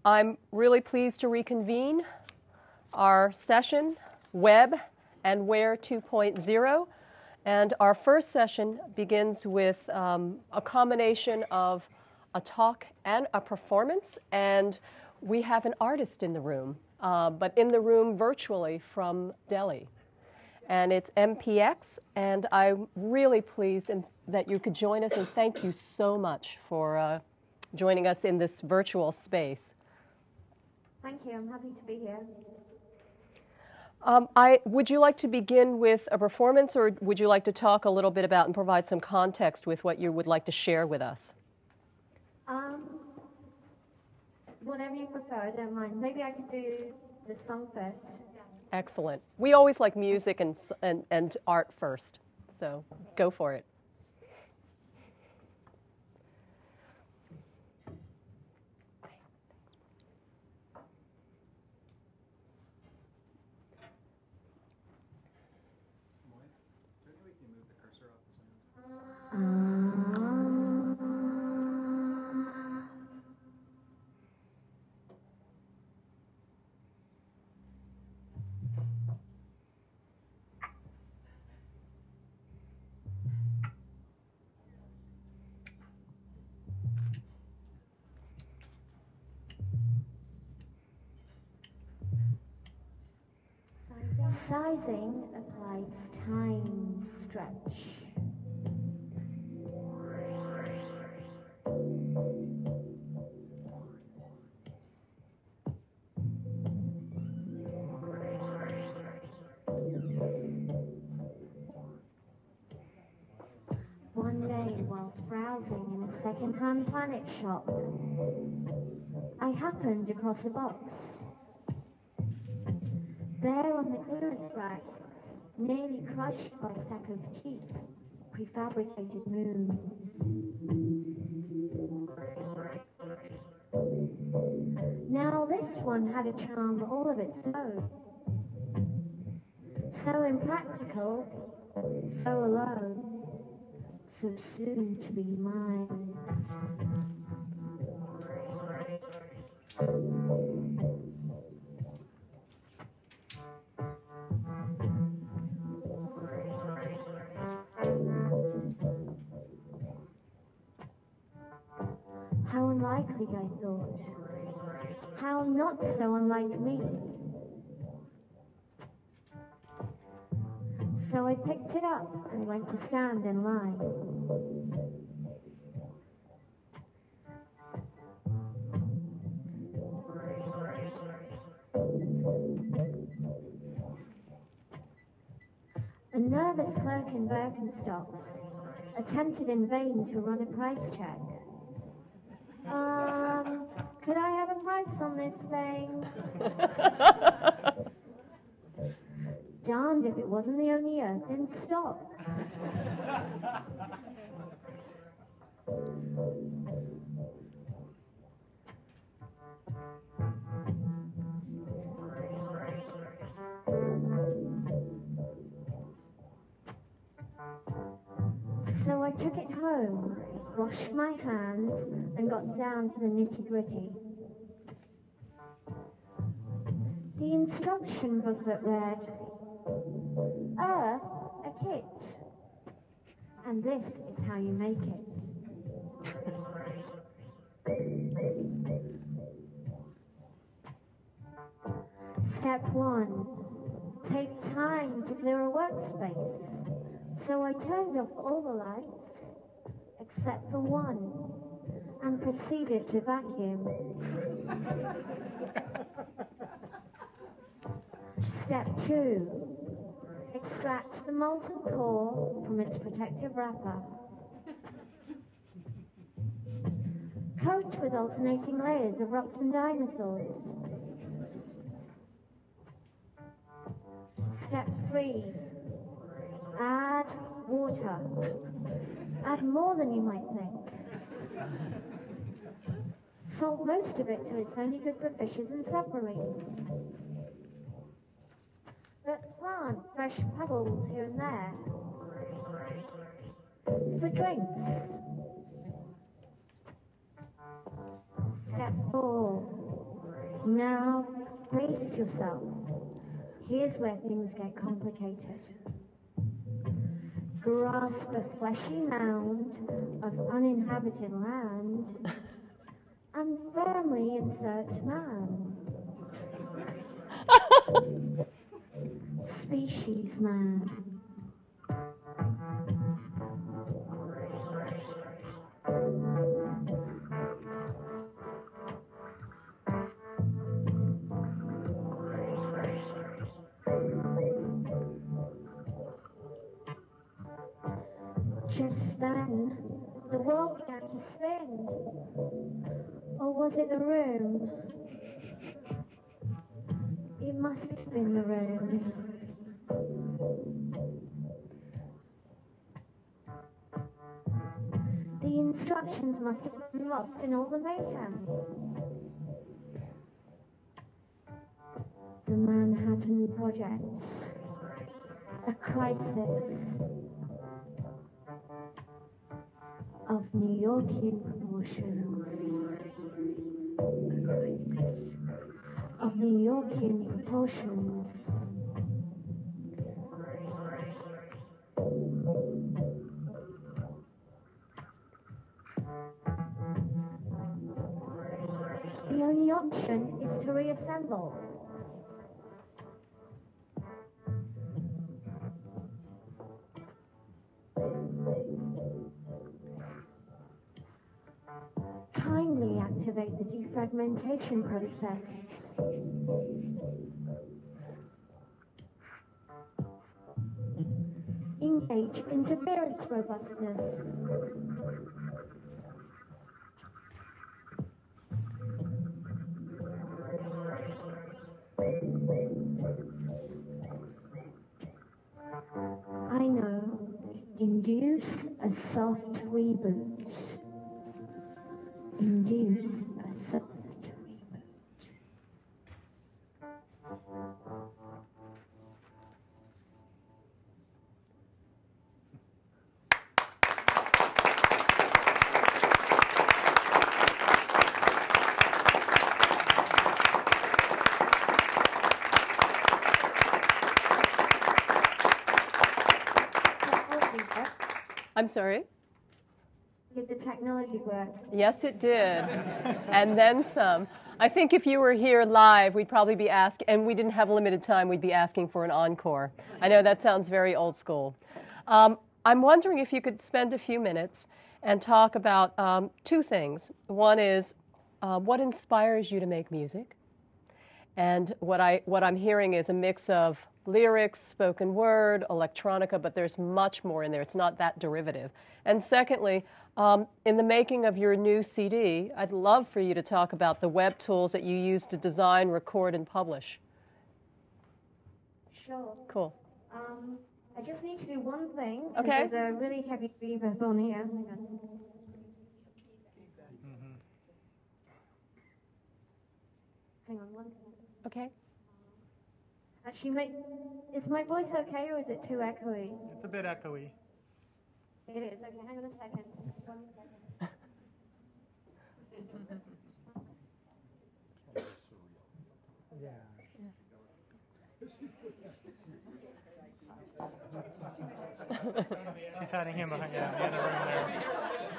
I'm really pleased to reconvene our session, Web and Where 2.0. And our first session begins with a combination of a talk and a performance. And we have an artist in the room, but in the room virtually from Delhi. And it's MPX, and I'm really pleased that you could join us, and thank you so much for joining us in this virtual space. Thank you. I'm happy to be here. Would you like to begin with a performance, or would you like to talk a little bit about and provide some context with what you would like to share with us? Whatever you prefer, I don't mind. Maybe I could do the song first. Excellent. We always like music and art first, so go for it. Sizing applies time stretch. One day, whilst browsing in a second-hand planet shop, I happened across a box. There on the clearance rack, nearly crushed by a stack of cheap, prefabricated moons. Now this one had a charm all of its own. So impractical, so alone, so soon to be mine. How unlikely, I thought. How not so unlike me. So I picked it up and went to stand in line. A nervous clerk in Birkenstocks attempted in vain to run a price check. Could I have a price on this thing? Darned if it wasn't the only earth in stock. So I took it home, washed my hands, and got down to the nitty-gritty. The instruction booklet read, Earth, a kit. And this is how you make it. Step 1. Take time to clear a workspace. So I turned off all the lights, except for one, and proceeded to vacuum. Step 2. Extract the molten core from its protective wrapper. Coat with alternating layers of rocks and dinosaurs. Step 3. Add water. Add more than you might think. Salt most of it till it's only good for fishes and submarines. But plant fresh pebbles here and there. For drinks. Step 4. Now, brace yourself. Here's where things get complicated. Grasp a fleshy mound of uninhabited land and firmly insert man. Species man. Just then, the world began to spin. Or was it the room? It must have been the room. The instructions must have been lost in all the mayhem. The Manhattan Project. A crisis of New Yorkian proportions. A crisis of New Yorkian proportions. The only option is to reassemble. Kindly activate the defragmentation process. Engage interference robustness. I know. Induce a soft reboot. Induce a soft reboot. I'm sorry? Did the technology work? Yes, it did. And then some. I think if you were here live, we'd probably be asking, and we didn't have limited time, we'd be asking for an encore. I know that sounds very old school. I'm wondering if you could spend a few minutes and talk about two things. One is what inspires you to make music? And what I'm hearing is a mix of lyrics, spoken word, electronica, but there's much more in there. It's not that derivative. And secondly, in the making of your new CD, I'd love for you to talk about the web tools that you use to design, record, and publish. Sure. Cool. I just need to do one thing. Okay. There's a really heavy reverb on here. Hang on. Hang on one second. Okay. Actually, is my voice okay or is it too echoey? It's a bit echoey. It is. Okay, hang on a second. 1 second. Yeah. She's hiding him behind, yeah, in the other room there. She's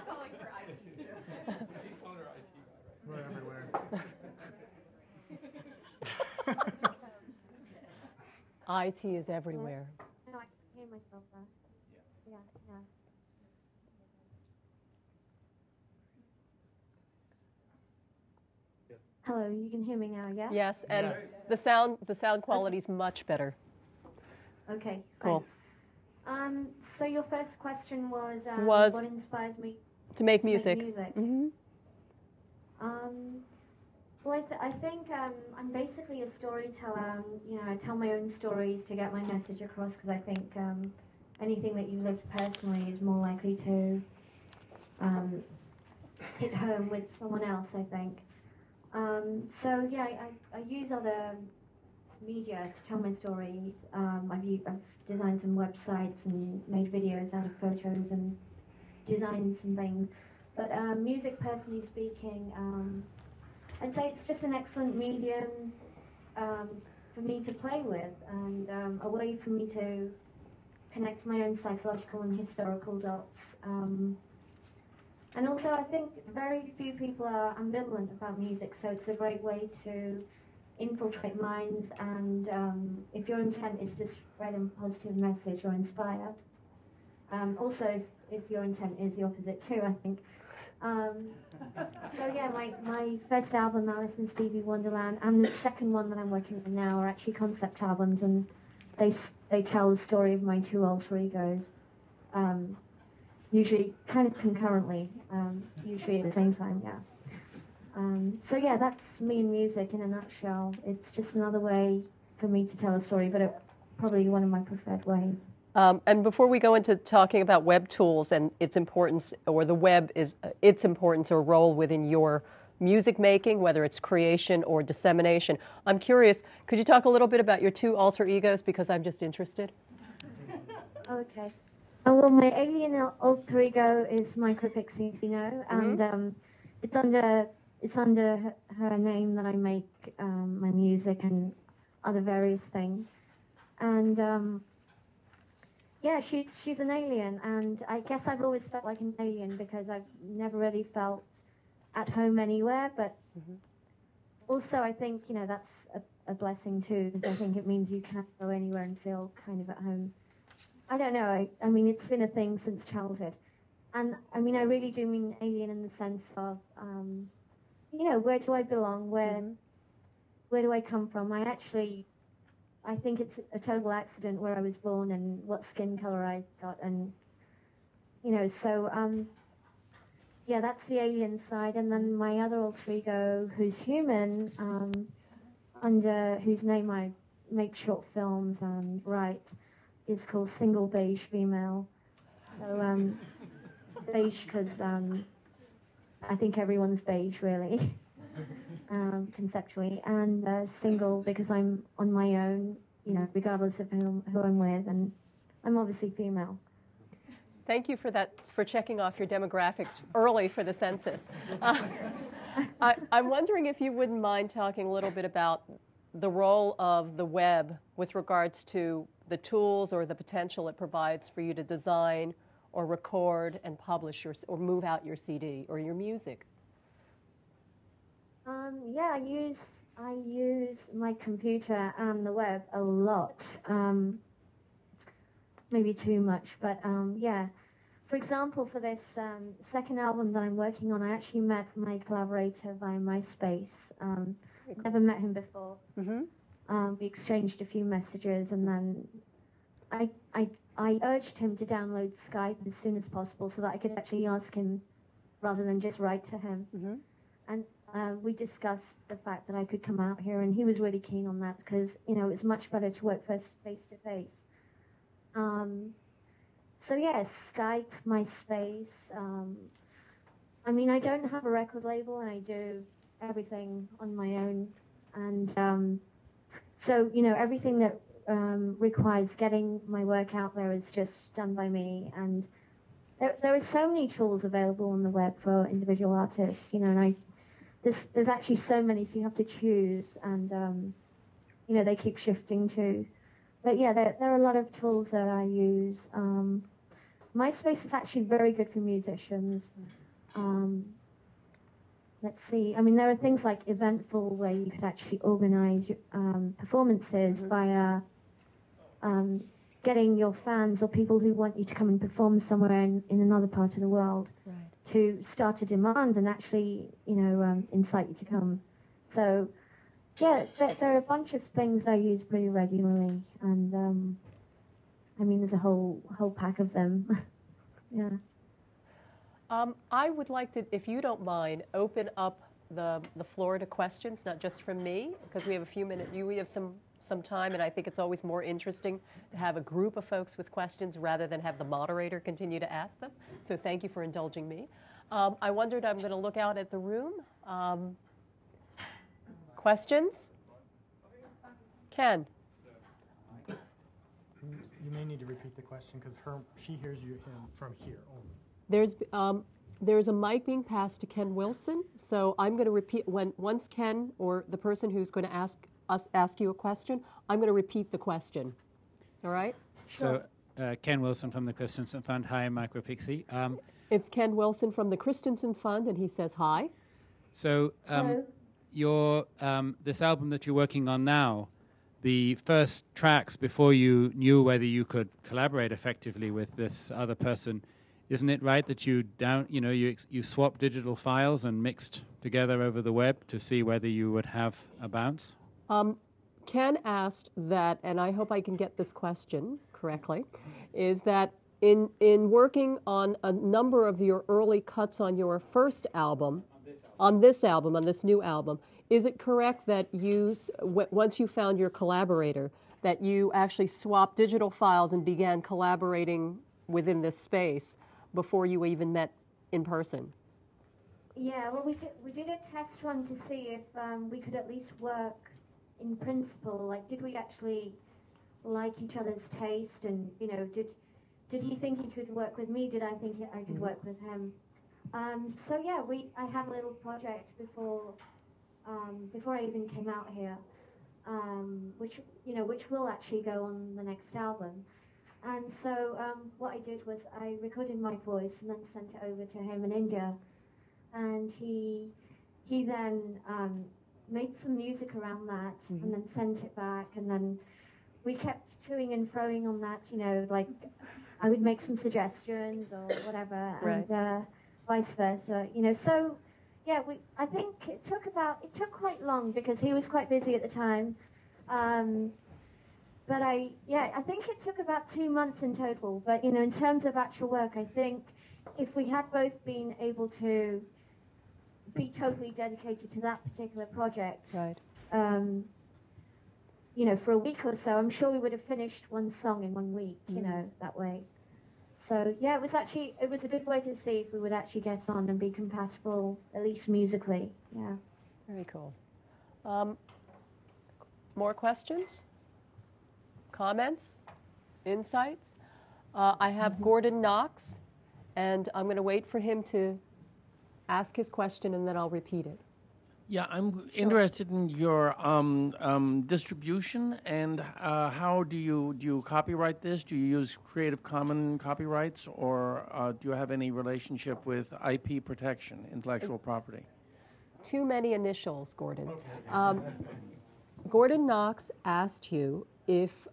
calling her IT too. We're everywhere. IT is everywhere. No, I can hear myself there. Yeah, yeah. Hello, you can hear me now, yeah? Yes, and the sound quality is much better. Okay, Cool. thanks. So your first question was what inspires me to make to music. Make music? Mm-hmm. Well, I think I'm basically a storyteller. You know, I tell my own stories to get my message across because I think anything that you lived personally is more likely to hit home with someone else, I think. So yeah, I use other media to tell my stories. I've designed some websites and made videos out of photos and designed some things. But music, personally speaking, I'd say it's just an excellent medium for me to play with, and a way for me to connect my own psychological and historical dots. And also, I think very few people are ambivalent about music, so it's a great way to infiltrate minds, and if your intent is to spread a positive message or inspire. Also, if your intent is the opposite too, I think. So yeah, my first album, Alice in Stevie Wonderland, and the second one that I'm working on now are actually concept albums, and they tell the story of my two alter egos, usually kind of concurrently, usually at the same time, yeah. So yeah, that's me and music in a nutshell. It's just another way for me to tell a story, but probably one of my preferred ways. And before we go into talking about web tools and its importance, or the web is its importance or role within your music making, whether it's creation or dissemination, I'm curious, could you talk a little bit about your two alter egos, because I'm just interested? Okay. Well, my alien alter ego is Micropixie, you know, and it's under her name that I make my music and other various things, and yeah, she's an alien, and I guess I've always felt like an alien because I've never really felt at home anywhere, but also I think, you know, that's a blessing too, because I think it means you can go anywhere and feel kind of at home. I don't know, I mean, it's been a thing since childhood, and I mean, I really do mean alien in the sense of, you know, where do I belong, where do I come from? I think it's a total accident where I was born and what skin color I got, and you know, so yeah, that's the alien side. And then my other alter ego, who's human, under whose name I make short films and write, is called Single Beige Female. So beige because I think everyone's beige really. Conceptually, and single because I'm on my own, you know, regardless of who I'm with, and I'm obviously female. Thank you for that, for checking off your demographics early for the census. I'm wondering if you wouldn't mind talking a little bit about the role of the web with regards to the tools or the potential it provides for you to design or record and publish or move out your CD or your music. Yeah, I use my computer and the web a lot. Maybe too much, but yeah. For example, for this second album that I'm working on, I actually met my collaborator via MySpace. Never met him before. We exchanged a few messages, and then I urged him to download Skype as soon as possible so that I could actually ask him rather than just write to him. And we discussed the fact that I could come out here, and he was really keen on that because, you know, it's much better to work face to face. So yes, Skype, MySpace. I mean, I don't have a record label, and I do everything on my own. And so, you know, everything that requires getting my work out there is just done by me. And there are so many tools available on the web for individual artists, you know, and there's actually so many, so you have to choose, and you know, they keep shifting too. But yeah, there are a lot of tools that I use. MySpace is actually very good for musicians. Let's see. I mean, there are things like Eventful where you could actually organize performances via getting your fans or people who want you to come and perform somewhere in another part of the world to start a demand and actually, you know, incite you to come. So, yeah, there are a bunch of things I use pretty regularly, and I mean, there's a whole pack of them. Yeah. I would like to, if you don't mind, open up the floor to questions, not just from me, because we have a few minutes. We have some time, and I think it's always more interesting to have a group of folks with questions rather than have the moderator continue to ask them. So thank you for indulging me. I wondered, I'm going to look out at the room. Questions? Ken? You may need to repeat the question because she hears you him from here only. There's There's a mic being passed to Ken Wilson, so I'm going to repeat once Ken or the person who's going to ask you a question, I'm going to repeat the question. All right? So, Ken Wilson from the Christensen Fund. Hi, Micropixie. It's Ken Wilson from the Christensen Fund, and he says hi. So, your this album that you're working on now, the first tracks before you knew whether you could collaborate effectively with this other person, isn't it right that you swapped digital files and mixed together over the web to see whether you would have a bounce? Ken asked that, and I hope I can get this question correctly, is that in working on a number of your early cuts on your first album, on this new album, is it correct that once you found your collaborator, that you actually swapped digital files and began collaborating within this space before you even met in person? Yeah, well, we did a test run to see if we could at least work in principle. Like, did we actually like each other's taste? And did he think he could work with me? Did I think I could work with him? So yeah, I had a little project before I even came out here, which will actually go on the next album. And so what I did was I recorded my voice and then sent it over to him in India, and he then made some music around that, and then sent it back, and then we kept toing and froing on that. Like I would make some suggestions or whatever, right. And vice versa. So yeah, I think it took quite long because he was quite busy at the time. But I think it took about 2 months in total. But in terms of actual work, I think if we had both been able to be totally dedicated to that particular project, right. For a week or so, I'm sure we would have finished one song in 1 week. That way. So yeah, it was a good way to see if we would actually get on and be compatible, at least musically. Yeah. Very cool. More questions? Comments? Insights? I have Gordon Knox, and I'm going to wait for him to ask his question, and then I'll repeat it. Yeah, I'm interested in your distribution, and how do you copyright this? Do you use Creative Commons copyrights, or do you have any relationship with IP protection, intellectual property? Too many initials, Gordon. Gordon Knox asked you if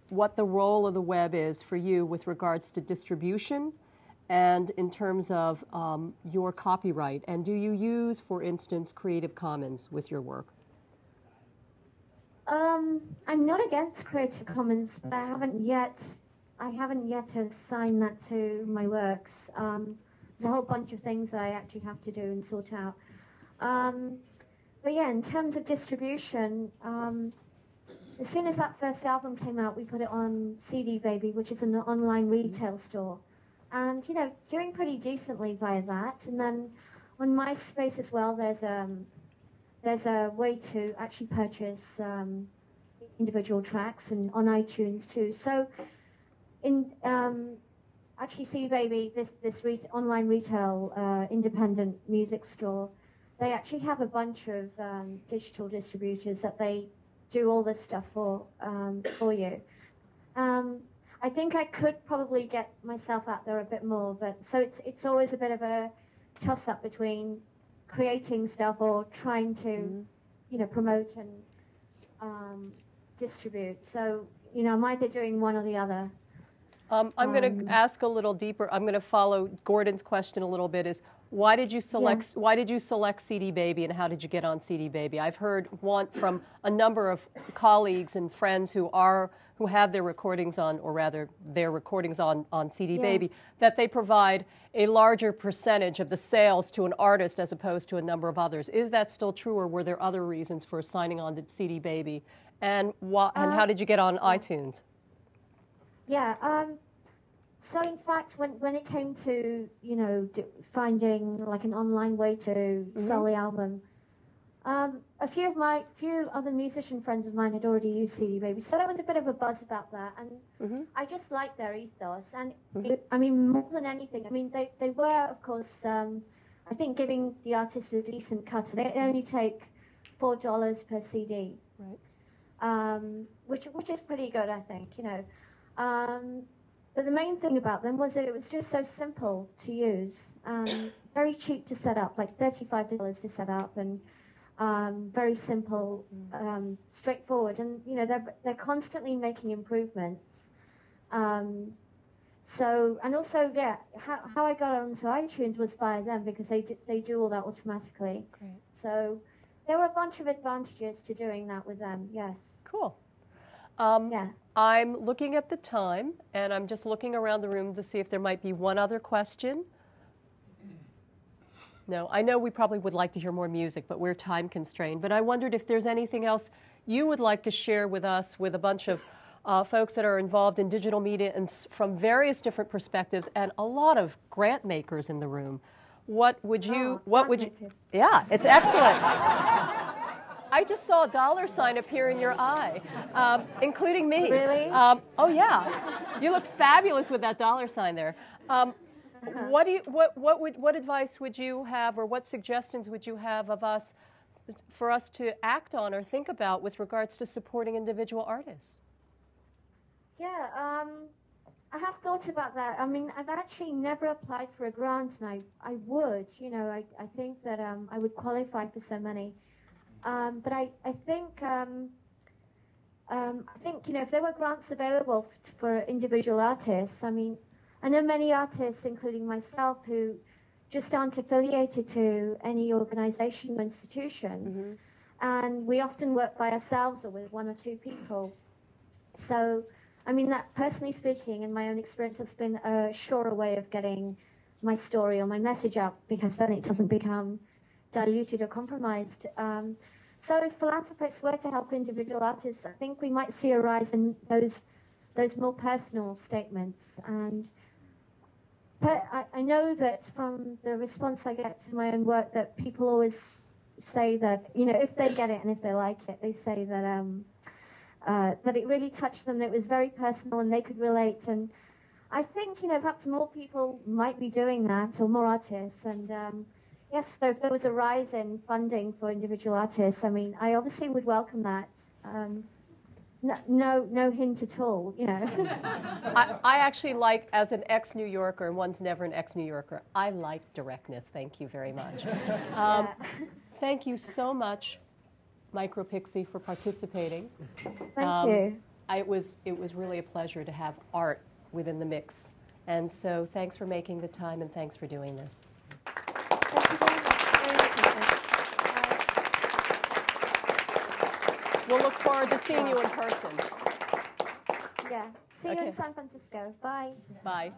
what the role of the web is for you with regards to distribution and in terms of your copyright. And do you use, for instance, Creative Commons with your work? I'm not against Creative Commons, but I haven't yet assigned that to my works. There's a whole bunch of things that I actually have to do and sort out. But yeah, in terms of distribution, as soon as that first album came out, we put it on CD Baby, which is an online retail store. And, doing pretty decently via that. And then on MySpace as well, there's a way to actually purchase individual tracks, and on iTunes too. So in actually CD Baby, this online retail independent music store, they actually have a bunch of digital distributors that they do all this stuff for you. I think I could probably get myself out there a bit more, but so it's always a bit of a toss-up between creating stuff or trying to, promote and distribute. So, I'm either doing one or the other. I'm going to ask a little deeper. I'm going to follow Gordon's question a little bit. Is why did you select CD Baby, and how did you get on CD Baby? I've heard from a number of colleagues and friends who have their recordings on, or rather their recordings on CD Baby, that they provide a larger percentage of the sales to an artist as opposed to a number of others. Is that still true, or were there other reasons for signing on to CD Baby? And how did you get on iTunes? Yeah. So in fact, when it came to finding like an online way to sell the album, A few other musician friends of mine had already used CD Baby, so there was a bit of a buzz about that, and I just liked their ethos. And I mean, more than anything, I mean, they were, of course, I think giving the artist a decent cut. They only take $4 per CD, right? Which is pretty good, I think, you know. But the main thing about them was that it was just so simple to use, very cheap to set up, like $35 to set up, and very simple, straightforward, and you know they're constantly making improvements. So, and also, yeah, how I got onto iTunes was via them, because they do all that automatically. Great. So there were a bunch of advantages to doing that with them. Yes. Cool. Yeah. I'm looking at the time, and I'm just looking around the room to see if there might be one other question. No, I know we probably would like to hear more music, but we're time constrained. But I wondered if there's anything else you would like to share with us, with a bunch of folks that are involved in digital media and from various different perspectives, and a lot of grant makers in the room. What would you? Yeah, it's excellent. I just saw a $sign appear in your eye, including me. Really? Oh yeah, you look fabulous with that $sign there. What advice would you have, or what suggestions would you have of us, for us to act on or think about with regards to supporting individual artists? Yeah, I have thought about that. I mean, I've actually never applied for a grant, and I would, you know, I think that I would qualify for so many. But I think, you know, if there were grants available for individual artists, I mean, I know many artists, including myself, who just aren't affiliated to any organization or institution. And we often work by ourselves or with one or two people. So, I mean, that, personally speaking, in my own experience, has been a surer way of getting my story or my message out, because then it doesn't become diluted or compromised. So if philanthropists were to help individual artists, I think we might see a rise in those more personal statements. And I know that from the response I get to my own work, that people always say that, you know, if they get it and if they like it, they say that that it really touched them, that it was very personal and they could relate. And I think, you know, perhaps more people might be doing that, or more artists. And yes, so if there was a rise in funding for individual artists, I mean, I obviously would welcome that. No hint at all, you know. I actually like, as an ex-New Yorker, and one's never an ex-New Yorker, I like directness. Thank you very much. Thank you so much, Micropixie, for participating. Thank you. It was really a pleasure to have art within the mix. And so thanks for making the time, and thanks for doing this. Thank you very much. Very much. We'll look forward to seeing you in person. Yeah. See you in San Francisco. Bye. Bye.